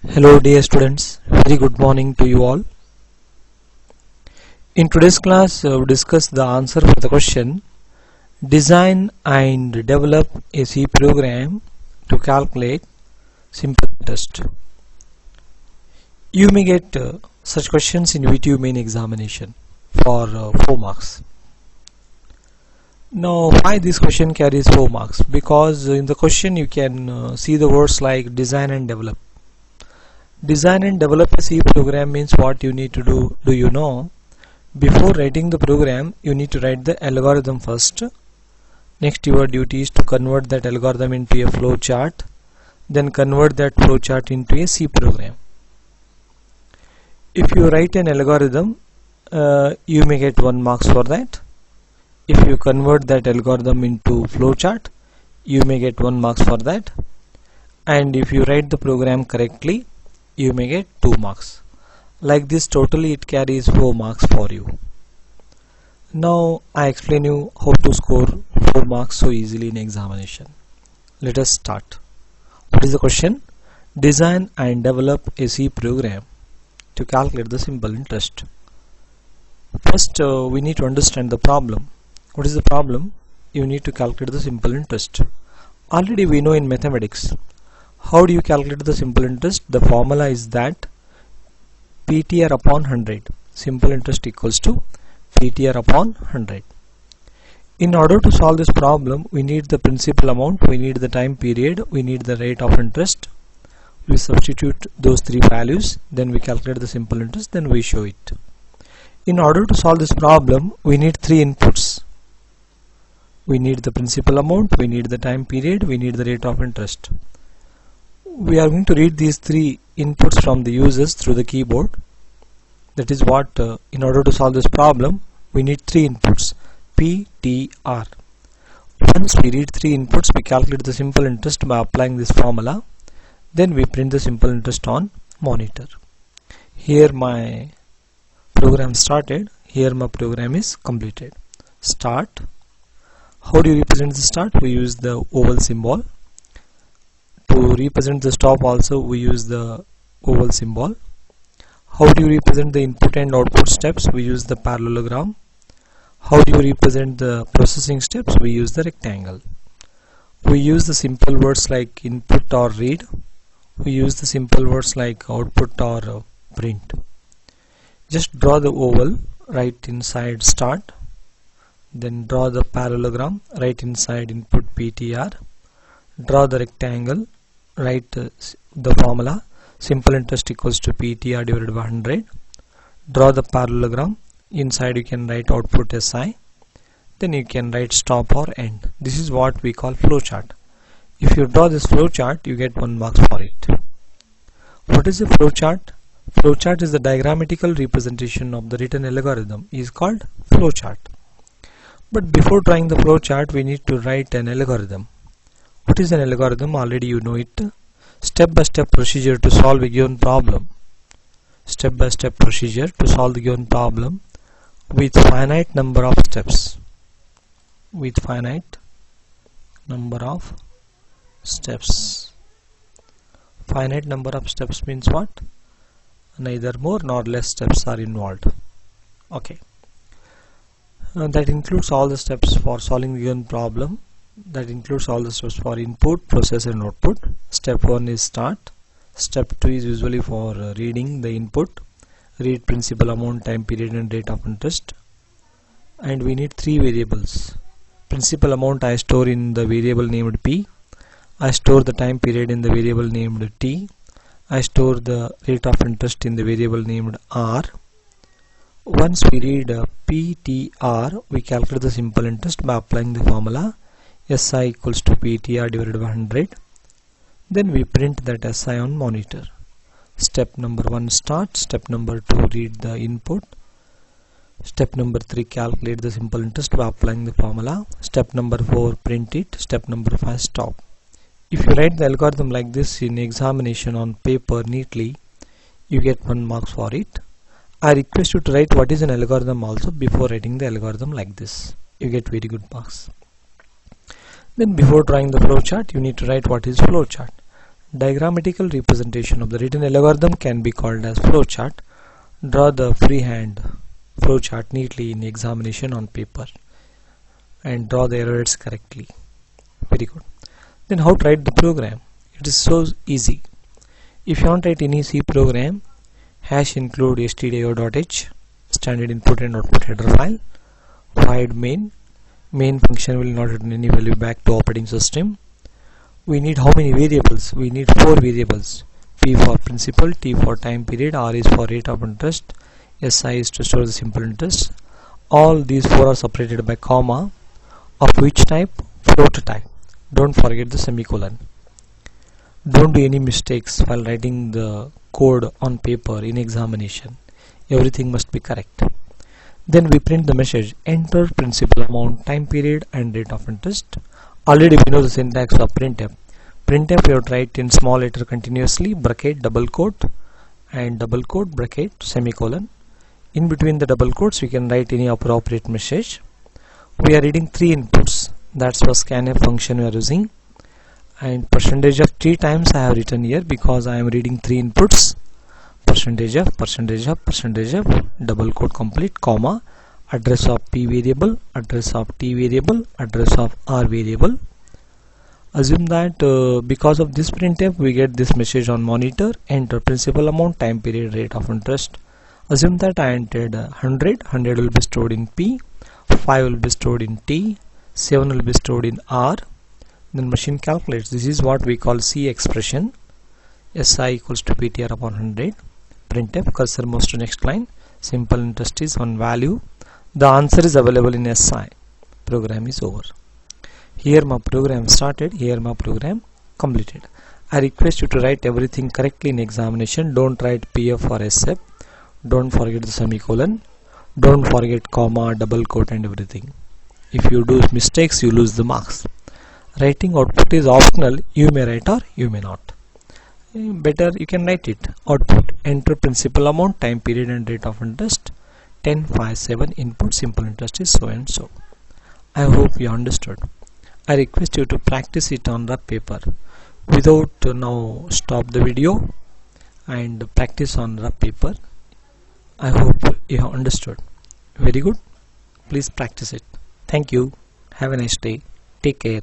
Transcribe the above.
Hello dear students, very good morning to you all. In today's class we discuss the answer for the question design and develop a C program to calculate simple interest. You may get such questions in VTU main examination for 4 marks. Now why this question carries 4 marks? Because in the question you can see the words like design and develop. Design and develop a C program means what you need to do. Do you know? Before writing the program, you need to write the algorithm first. Next, your duty is to convert that algorithm into a flow chart. Then convert that flow chart into a C program. If you write an algorithm, you may get 1 marks for that. If you convert that algorithm into flow chart, you may get 1 marks for that. And if you write the program correctly, you may get 2 marks. Like this, totally it carries 4 marks for you. Now I explain you how to score 4 marks so easily in examination. Let us start. What is the question? Design and develop a C program to calculate the simple interest. First we need to understand the problem. What is the problem? You need to calculate the simple interest. Already we know in mathematics. How do you calculate the simple interest? The formula is that PTR upon 100. Simple interest equals to PTR upon 100. In order to solve this problem, we need the principal amount, we need the time period, we need the rate of interest. We substitute those 3 values, then we calculate the simple interest, then we show it. In order to solve this problem, we need 3 inputs. We need the principal amount, we need the time period, we need the rate of interest. We are going to read these 3 inputs from the users through the keyboard. That is what in order to solve this problem we need 3 inputs P, T, R. Once we read 3 inputs, we calculate the simple interest by applying this formula. Then we print the simple interest on monitor. Here my program started. Here my program is completed. Start. How do you represent the start? We use the oval symbol. To represent the stop also we use the oval symbol. How do you represent the input and output steps? We use the parallelogram. How do you represent the processing steps? We use the rectangle. We use the simple words like input or read. We use the simple words like output or print. Just draw the oval right inside start. Then draw the parallelogram right inside input PTR. Draw the rectangle. Write the formula simple interest equals to PTR divided by 100. Draw the parallelogram. Inside you can write output SI. Then you can write stop or end. This is what we call flowchart. If you draw this flowchart, you get 1 mark for it. What is a flowchart? Flowchart is the diagrammatical representation of the written algorithm. Is called flowchart. But before drawing the flowchart, we need to write an algorithm. What is an algorithm? Already you know it. Step-by-step procedure to solve a given problem. Step-by-step procedure to solve the given problem with finite number of steps. With finite number of steps. Finite number of steps means what? Neither more nor less steps are involved. Okay. That includes all the steps for solving the given problem. That includes all the steps for input, process and output. Step 1 is start. Step 2 is usually for reading the input. Read principal amount, time period and rate of interest. And we need 3 variables. Principal amount I store in the variable named P. I store the time period in the variable named T. I store the rate of interest in the variable named R. Once we read P, T, R, we calculate the simple interest by applying the formula SI equals to PTR divided by 100. Then we print that SI on monitor. Step number 1 start. Step number 2 read the input. Step number 3 calculate the simple interest by applying the formula. Step number 4 print it. Step number 5 stop. If you write the algorithm like this in examination on paper neatly, you get 1 marks for it. I request you to write what is an algorithm also before writing the algorithm like this. You get very good marks. Then before drawing the flowchart, you need to write what is flowchart. Diagrammatical representation of the written algorithm can be called as flowchart. Draw the freehand flowchart neatly in examination on paper and draw the errors correctly. Very good. Then how to write the program? It is so easy. If you want to write any C program, hash include stdio.h, standard input and output header file, void main function will not return any value back to operating system. We need how many variables? We need 4 variables. P for principal, T for time period, R is for rate of interest, SI is to store the simple interest. All these 4 are separated by comma. Of which type? Float type. Don't forget the semicolon. Don't do any mistakes while writing the code on paper in examination. Everything must be correct. Then we print the message, enter principal amount, time period and rate of interest. Already we know the syntax of printf. Printf we have to write in small letter continuously, bracket, double quote and double quote, bracket, semicolon. In between the double quotes we can write any appropriate message. We are reading 3 inputs. That's for scanf function we are using. And percentage of 3 times I have written here because I am reading 3 inputs. Percentage of, double quote complete, comma, address of P variable, address of T variable, address of R variable. Assume that because of this printf we get this message on monitor, enter principal amount, time period, rate of interest. Assume that I entered 100 will be stored in P, 5 will be stored in T, 7 will be stored in R. Then machine calculates. This is what we call C expression. SI equals to PTR upon 100. Printf, cursor moves to next line. Simple interest is one value. The answer is available in SI. Program is over. Here my program started. Here my program completed. I request you to write everything correctly in examination. Don't write PF or SF. Don't forget the semicolon. Don't forget comma, double quote and everything. If you do mistakes, you lose the marks. Writing output is optional. You may write or you may not. Better you can write it. Output, enter principal amount, time period and rate of interest. 10, 5, 7 input, simple interest is so and so. I hope you understood. I request you to practice it on rough paper. Without now stop the video and practice on rough paper. I hope you have understood. Very good. Please practice it. Thank you. Have a nice day. Take care.